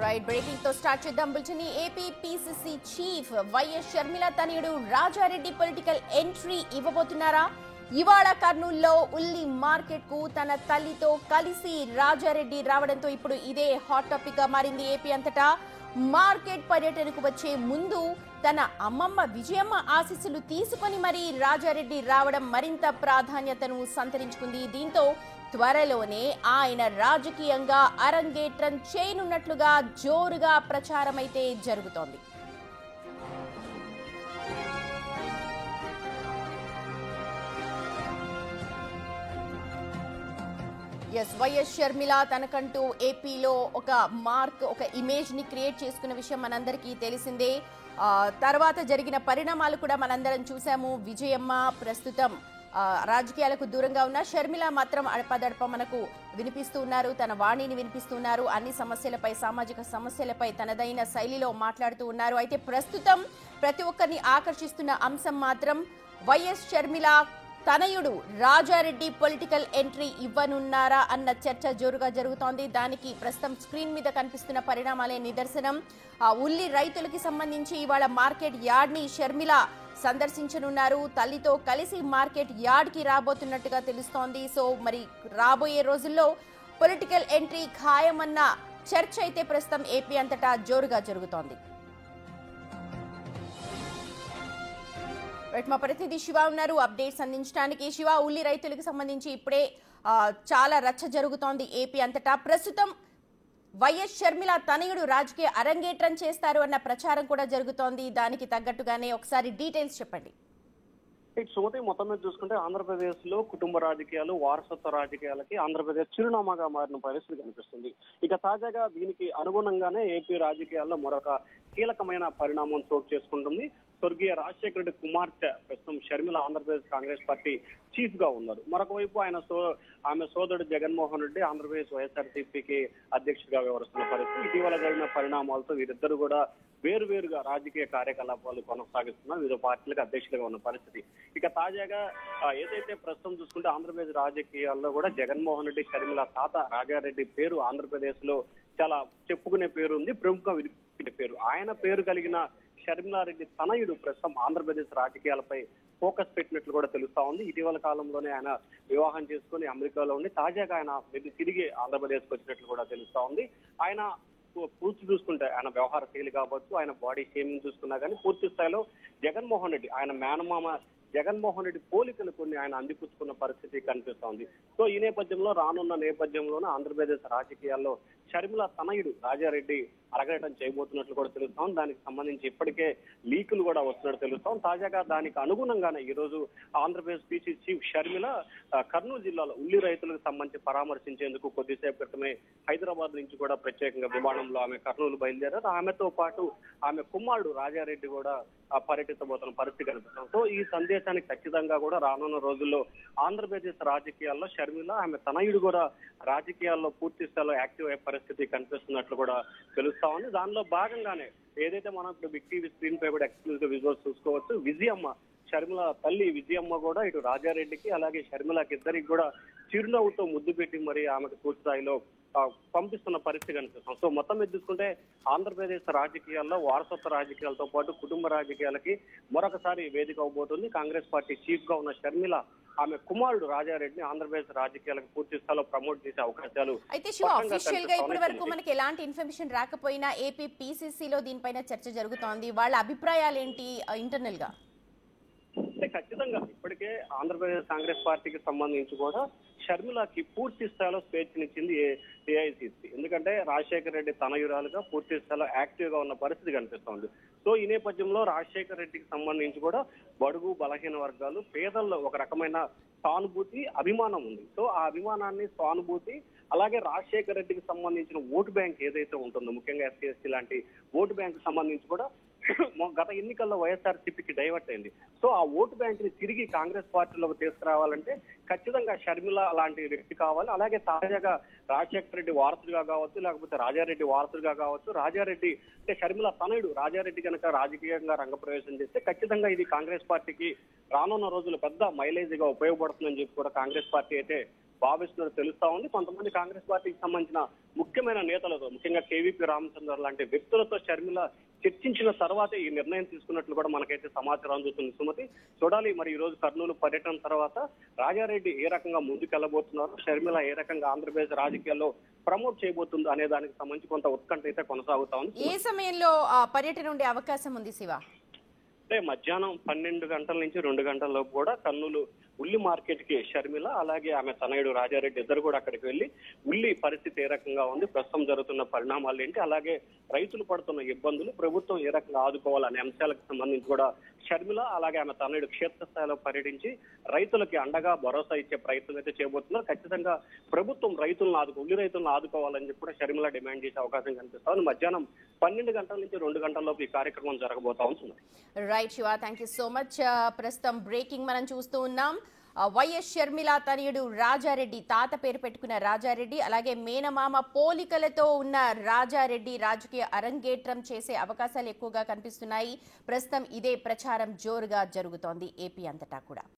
Right breaking తో start చేద్దాం bulletin. AP PCC chief YS Sharmila తనయుడు రాజారెడ్డి పొలిటికల్ ఎంట్రీ ఇవ్వబోతున్నారా? ఇవాళ కర్నూలులో ఉల్లి మార్కెట్ కు తన తల్లితో కలిసి రాజారెడ్డి రావడంతో ఇప్పుడు ఇదే హాట్ టాపిక్ గా మారింది. ఏపీ అంతటా మార్కెట్ పర్యటనకు వచ్చే ముందు తన అమ్మమ్మ విజయమ్మ ఆశీస్సులు తీసుకొని మరీ రాజారెడ్డి రావడం మరింత ప్రాధాన్యతను సంతరించుకుంది. దీంతో త్వరలోనే ఆయన రాజకీయంగా అరంగేట్రం చేయనున్నట్లుగా జోరుగా ప్రచారం అయితే జరుగుతోంది. వైఎస్ షర్మిల తనకంటూ ఏపీలో ఒక మార్క్, ఒక ఇమేజ్ ని క్రియేట్ చేసుకున్న విషయం మనందరికీ తెలిసిందే. తర్వాత జరిగిన పరిణామాలు కూడా మనందరం చూసాము. విజయమ్మ ప్రస్తుతం రాజకీయాలకు దూరంగా ఉన్న షర్మిల మాత్రం అడపదడప మనకు వినిపిస్తూ ఉన్నారు, తన వాణిని వినిపిస్తున్నారు. అన్ని సమస్యలపై, సామాజిక సమస్యలపై తనదైన శైలిలో మాట్లాడుతూ ఉన్నారు. అయితే ప్రస్తుతం ప్రతి ఒక్కరిని ఆకర్షిస్తున్న అంశం మాత్రం వైఎస్ షర్మిల తనయుడు రాజారెడ్డి పొలిటికల్ ఎంట్రీ ఇవ్వనున్నారా అన్న చర్చ జోరుగా జరుగుతోంది. దానికి ప్రస్తుతం స్క్రీన్ మీద కనిపిస్తున్న పరిణామాలే నిదర్శనం. ఉల్లి రైతులకి సంబంధించి ఇవాళ మార్కెట్ యార్డ్ ని షర్మిల సందర్శించనున్నారు. తల్లితో కలిసి మార్కెట్ యార్డ్ కి రాబోతున్నట్టుగా తెలుస్తోంది. సో మరి రాబోయే రోజుల్లో పొలిటికల్ ఎంట్రీ ఖాయమన్న చర్చ అయితే ప్రస్తుతం ఏపీ అంతటా జోరుగా జరుగుతోంది. మా ప్రతినిధి శివ ఉన్నారు అప్డేట్స్ అందించడానికి. శివ, ఉల్లి రైతులకు సంబంధించి ఇప్పుడే చాలా రచ్చ జరుగుతోంది ఏపీ అంతటా. ప్రస్తుతం వైఎస్ షర్మిల తనయుడు రాజకీయ అరంగేట్రం చేస్తారు అన్న ప్రచారం కూడా జరుగుతోంది. దానికి తగ్గట్టుగానే ఒకసారి డీటెయిల్స్ చెప్పండి. సుమతి, మొత్తం మీద చూసుకుంటే ఆంధ్రప్రదేశ్ లో కుటుంబ రాజకీయాలు, వారసత్వ రాజకీయాలకి ఆంధ్రప్రదేశ్ చిరునామాగా మారిన పరిస్థితి కనిపిస్తుంది. ఇక తాజాగా దీనికి అనుగుణంగానే ఏపీ రాజకీయాల్లో మరొక కీలకమైన పరిణామం చోటు చేసుకుంటుంది. స్వర్గీయ రాజశేఖర రెడ్డి కుమార్తె ప్రస్తుతం షర్మిల ఆంధ్రప్రదేశ్ కాంగ్రెస్ పార్టీ చీఫ్ గా ఉన్నారు. మరొక వైపు ఆమె సోదరుడు జగన్మోహన్ రెడ్డి ఆంధ్రప్రదేశ్ వైఎస్ఆర్సీపీకి అధ్యక్షుడిగా వ్యవహరిస్తున్న పరిస్థితి. ఇటీవల జరిగిన పరిణామాలతో వీరిద్దరు కూడా వేరువేరుగా రాజకీయ కార్యకలాపాలు కొనసాగిస్తున్నారు. వివిధ పార్టీలకు అధ్యక్షులుగా ఉన్న పరిస్థితి. ఇక తాజాగా ఏదైతే ప్రస్తుతం చూసుకుంటే ఆంధ్రప్రదేశ్ రాజకీయాల్లో కూడా జగన్మోహన్ రెడ్డి షర్మిల తాత రాజారెడ్డి పేరు ఆంధ్రప్రదేశ్ లో చాలా చెప్పుకునే పేరు ఉంది, ప్రముఖ వినిపించే పేరు. ఆయన పేరు కలిగిన షర్మిలారెడ్డి తనయుడు ప్రస్తుతం ఆంధ్రప్రదేశ్ రాజకీయాలపై ఫోకస్ పెట్టినట్లు కూడా తెలుస్తా ఉంది. ఇటీవల కాలంలోనే ఆయన వివాహం చేసుకుని అమెరికాలో ఉండి తాజాగా ఆయన తిరిగి ఆంధ్రప్రదేశ్కి వచ్చినట్లు కూడా తెలుస్తా ఉంది. ఆయన పూర్తి చూసుకుంటే ఆయన వ్యవహార శైలి కావచ్చు, ఆయన బాడీ షేమింగ్ చూసుకున్నా కానీ పూర్తి స్థాయిలో జగన్మోహన్ రెడ్డి, ఆయన మేనమామ జగన్మోహన్ రెడ్డి పోలికలు కొన్ని ఆయన అందిపుచ్చుకున్న పరిస్థితి కనిపిస్తోంది. సో ఈ నేపథ్యంలో రానున్న నేపథ్యంలోనే ఆంధ్రప్రదేశ్ రాజకీయాల్లో షర్మిల తనయుడు రాజారెడ్డి అరగటం చేయబోతున్నట్లు కూడా తెలుస్తాం. దానికి సంబంధించి ఇప్పటికే లీకులు కూడా వస్తున్నట్టు తెలుస్తాం. తాజాగా దానికి అనుగుణంగానే ఈ రోజు ఆంధ్రప్రదేశ్ పీసీ చీఫ్ షర్మిల కర్నూలు జిల్లాలో ఉల్లి రైతులకు సంబంధించి పరామర్శించేందుకు కొద్దిసేపు క్రితమే హైదరాబాద్ నుంచి కూడా ప్రత్యేకంగా విమానంలో ఆమె కర్నూలు బయలుదేరారు. ఆమెతో పాటు ఆమె కుమారుడు రాజారెడ్డి కూడా పర్యటించబోతున్న పరిస్థితి కనిపిస్తాం. సో ఈ సందేశానికి ఖచ్చితంగా కూడా రానున్న రోజుల్లో ఆంధ్రప్రదేశ్ రాజకీయాల్లో షర్మిల ఆమె తనయుడు కూడా రాజకీయాల్లో పూర్తి స్థాయిలో యాక్టివ్ అయ్యే పరిస్థితి కనిపిస్తున్నట్లు కూడా తెలుస్తా ఉంది. దానిలో భాగంగానే ఏదైతే మనం ఇప్పుడు బిగ్ టీవీ స్క్రీన్ పై కూడా ఎక్స్క్లూజివ్ విజువల్స్ చూసుకోవచ్చు. విజయమ్మ, షర్మిల తల్లి విజయమ్మ కూడా ఇటు రాజారెడ్డికి అలాగే షర్మిలకి ఇద్దరికి కూడా చిరునవ్వుతో ముద్దు పెట్టి మరి ఆమెకు పూర్తి స్థాయిలో పంపిస్తున్న పరిస్థితి కనిపిస్తాం. సో మొత్తం మీద చూసుకుంటే ఆంధ్రప్రదేశ్ రాజకీయాల్లో వారసత్వ రాజకీయాలతో పాటు కుటుంబ రాజకీయాలకి మరొకసారి వేదిక అవబోతుంది. కాంగ్రెస్ పార్టీ చీఫ్ గా ఉన్న షర్మిల ఆమె కుమారుడు రాజారెడ్డిని ఆంధ్రప్రదేశ్ రాజకీయాలకు పూర్తి స్థాయిలో ప్రమోట్ చేసే అవకాశాలు. అయితే శివ, అఫీషియల్ గా ఇప్పటి వరకు మనకి ఎలాంటి ఇన్ఫర్మేషన్ రాకపోయినా ఏపీ పీసీసీలో దీనిపైన చర్చ జరుగుతోంది. వాళ్ళ అభిప్రాయాలు ఏంటి ఇంటర్నల్ గా? ఖచ్చితంగా ఇప్పటికే ఆంధ్రప్రదేశ్ కాంగ్రెస్ పార్టీకి సంబంధించి కూడా షర్మిలకి పూర్తి స్థాయిలో స్వేచ్ఛనిచ్చింది ఏఐసీసీ. ఎందుకంటే రాజశేఖర రెడ్డి తనయురాలుగా పూర్తి స్థాయిలో యాక్టివ్ గా ఉన్న పరిస్థితి కనిపిస్తోంది. సో ఈ నేపథ్యంలో రాజశేఖర రెడ్డికి సంబంధించి కూడా బడుగు బలహీన వర్గాలు, పేదల్లో ఒక రకమైన సానుభూతి, అభిమానం ఉంది. సో ఆ అభిమానాన్ని, సానుభూతి, అలాగే రాజశేఖర రెడ్డికి సంబంధించిన ఓటు బ్యాంక్ ఏదైతే ఉంటుందో, ముఖ్యంగా ఎస్సీ ఎస్టీ లాంటి ఓటు బ్యాంక్ సంబంధించి కూడా గత ఎన్నికల్లో వైఎస్ఆర్సీపీకి డైవర్ట్ అయింది. సో ఆ ఓటు బ్యాంక్ ని తిరిగి కాంగ్రెస్ పార్టీలోకి తీసుకురావాలంటే ఖచ్చితంగా షర్మిల లాంటి వ్యక్తి కావాలి. అలాగే తాజాగా రాజశేఖర రెడ్డి వారసుడిగా కావచ్చు, లేకపోతే రాజారెడ్డి వారసుడిగా కావచ్చు, రాజారెడ్డి అంటే షర్మిల తనయుడు రాజారెడ్డి కనుక రాజకీయంగా రంగప్రవేశం చేస్తే ఖచ్చితంగా ఇది కాంగ్రెస్ పార్టీకి రానున్న రోజులు పెద్ద మైలేజ్ గా ఉపయోగపడుతుందని చెప్పి కూడా కాంగ్రెస్ పార్టీ అయితే భావిస్తున్నట్టు తెలుస్తా ఉంది. కొంతమంది కాంగ్రెస్ పార్టీకి సంబంధించిన ముఖ్యమైన నేతలతో, ముఖ్యంగా కేవీపీ రామచంద్ర లాంటి వ్యక్తులతో షర్మిల చర్చించిన తర్వాతే ఈ నిర్ణయం తీసుకున్నట్లు కూడా మనకైతే సమాచారం అందుతుంది. సుమతి, చూడాలి మరి ఈ రోజు కర్నూలు పర్యటన తర్వాత రాజారెడ్డి ఏ రకంగా ముందుకెళ్లబోతున్నారు, షర్మిల ఏ రకంగా ఆంధ్రప్రదేశ్ రాజకీయాల్లో ప్రమోట్ చేయబోతుంది అనే దానికి సంబంధించి కొంత ఉత్కంఠ అయితే కొనసాగుతా ఉంది. ఏ సమయంలో పర్యటన ఉండే అవకాశం ఉంది శివ? అంటే మధ్యాహ్నం 12 గంటల నుంచి 2 గంటల లోపు కూడా కర్నూలు ఉల్లి మార్కెట్ కి షర్మిల అలాగే ఆమె తనయుడు రాజారెడ్డి ఇద్దరు కూడా అక్కడికి వెళ్లి ఉల్లి పరిస్థితి ఏ రకంగా ఉంది, ప్రస్తుతం జరుగుతున్న పరిణామాలు ఏంటి, అలాగే రైతులు పడుతున్న ఇబ్బందులు, ప్రభుత్వం ఏ రకంగా ఆదుకోవాలనే అంశాలకు సంబంధించి కూడా షర్మిల అలాగే ఆమె తనయుడు క్షేత్రస్థాయిలో పర్యటించి రైతులకి అండగా భరోసా ఇచ్చే ప్రయత్నం అయితే చేయబోతున్నారు. ఖచ్చితంగా ప్రభుత్వం ఉల్లి రైతులను ఆదుకోవాలని చెప్పి కూడా షర్మిల డిమాండ్ చేసే అవకాశం కనిపిస్తా ఉంది. మధ్యాహ్నం 12 గంటల నుంచి 2 గంటల లోపు ఈ కార్యక్రమం జరగబోతా ఉంటుంది. Right Shiva, thank you so much. ప్రస్తుతం బ్రేకింగ్ మనం చూస్తూ ఉన్నాం. వైఎస్ షర్మిల తనయుడు రాజారెడ్డి, తాత పేరు పెట్టుకున్న రాజారెడ్డి, అలాగే మేనమామ పోలికలతో ఉన్న రాజారెడ్డి రాజకీయ అరంగేట్రం చేసే అవకాశాలు ఎక్కువగా కనిపిస్తున్నాయి. ప్రస్తుతం ఇదే ప్రచారం జోరుగా జరుగుతోంది ఏపీ అంతటా కూడా.